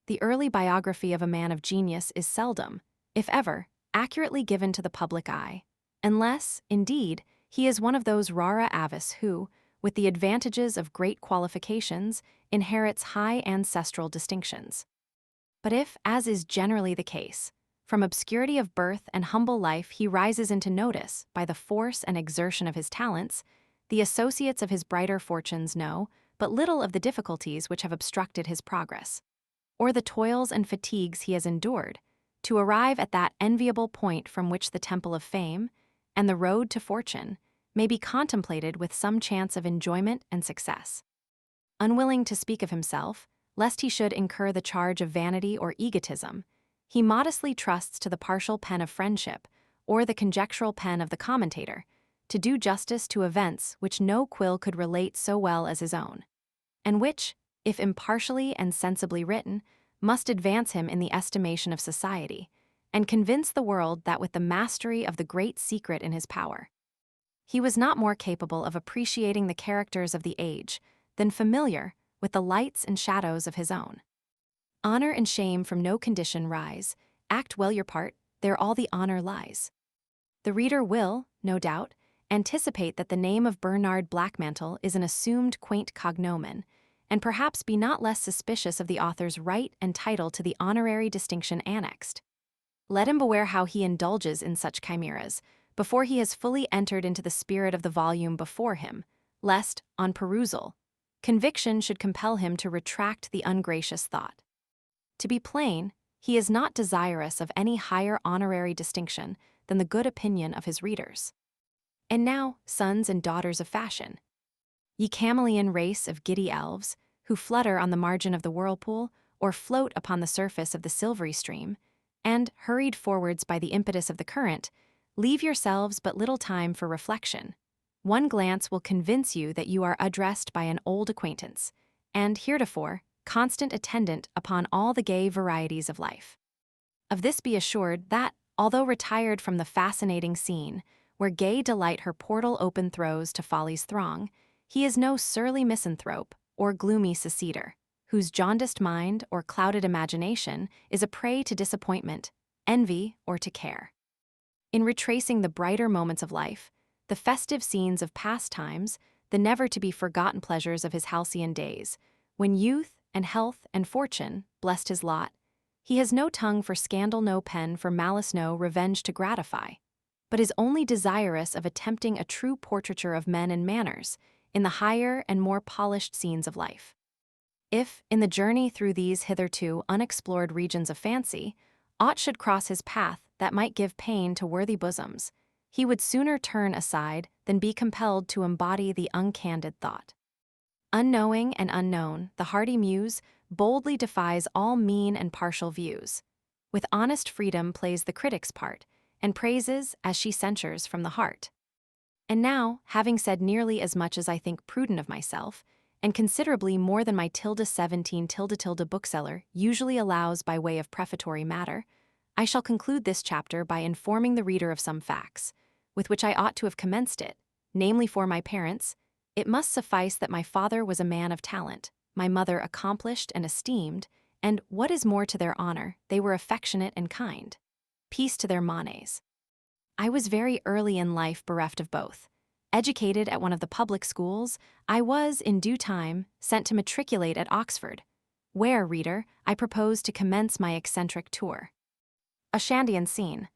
the early biography of a man of genius is seldom, if ever, accurately given to the public eye, unless, indeed, he is one of those rara avis who, with the advantages of great qualifications, inherits high ancestral distinctions. But if, as is generally the case, from obscurity of birth and humble life he rises into notice by the force and exertion of his talents, the associates of his brighter fortunes know but little of the difficulties which have obstructed his progress, or the toils and fatigues he has endured, to arrive at that enviable point from which the temple of fame, and the road to fortune, may be contemplated with some chance of enjoyment and success. Unwilling to speak of himself, lest he should incur the charge of vanity or egotism, he modestly trusts to the partial pen of friendship, or the conjectural pen of the commentator, to do justice to events which no quill could relate so well as his own, and which, if impartially and sensibly written, must advance him in the estimation of society, and convince the world that with the mastery of the great secret in his power, he was not more capable of appreciating the characters of the age than familiar with the lights and shadows of his own. Honor and shame from no condition rise, act well your part, there all the honor lies. The reader will, no doubt, anticipate that the name of Bernard Blackmantle is an assumed quaint cognomen, and perhaps be not less suspicious of the author's right and title to the honorary distinction annexed. Let him beware how he indulges in such chimeras, before he has fully entered into the spirit of the volume before him, lest, on perusal, conviction should compel him to retract the ungracious thought. To be plain, he is not desirous of any higher honorary distinction than the good opinion of his readers. And now, sons and daughters of fashion, ye chameleon race of giddy elves, who flutter on the margin of the whirlpool, or float upon the surface of the silvery stream, and, hurried forwards by the impetus of the current, leave yourselves but little time for reflection. One glance will convince you that you are addressed by an old acquaintance, and heretofore, constant attendant upon all the gay varieties of life. Of this be assured that, although retired from the fascinating scene, where gay delight her portal open throws to folly's throng, he is no surly misanthrope or gloomy seceder, whose jaundiced mind or clouded imagination is a prey to disappointment, envy, or to care. In retracing the brighter moments of life, the festive scenes of past times, the never-to-be-forgotten pleasures of his halcyon days, when youth and health and fortune blessed his lot, he has no tongue for scandal, no pen for malice, no revenge to gratify, but is only desirous of attempting a true portraiture of men and manners in the higher and more polished scenes of life. If, in the journey through these hitherto unexplored regions of fancy, aught should cross his path that might give pain to worthy bosoms, he would sooner turn aside than be compelled to embody the uncandid thought. Unknowing and unknown, the hardy muse boldly defies all mean and partial views. With honest freedom plays the critic's part, and praises as she censures from the heart. And now, having said nearly as much as I think prudent of myself, and considerably more than my 17 bookseller usually allows by way of prefatory matter, I shall conclude this chapter by informing the reader of some facts, with which I ought to have commenced it, namely for my parents. It must suffice that my father was a man of talent, my mother accomplished and esteemed, and, what is more to their honor, they were affectionate and kind. Peace to their manes. I was very early in life bereft of both. Educated at one of the public schools, I was, in due time, sent to matriculate at Oxford, where, reader, I propose to commence my eccentric tour. A Shandian scene.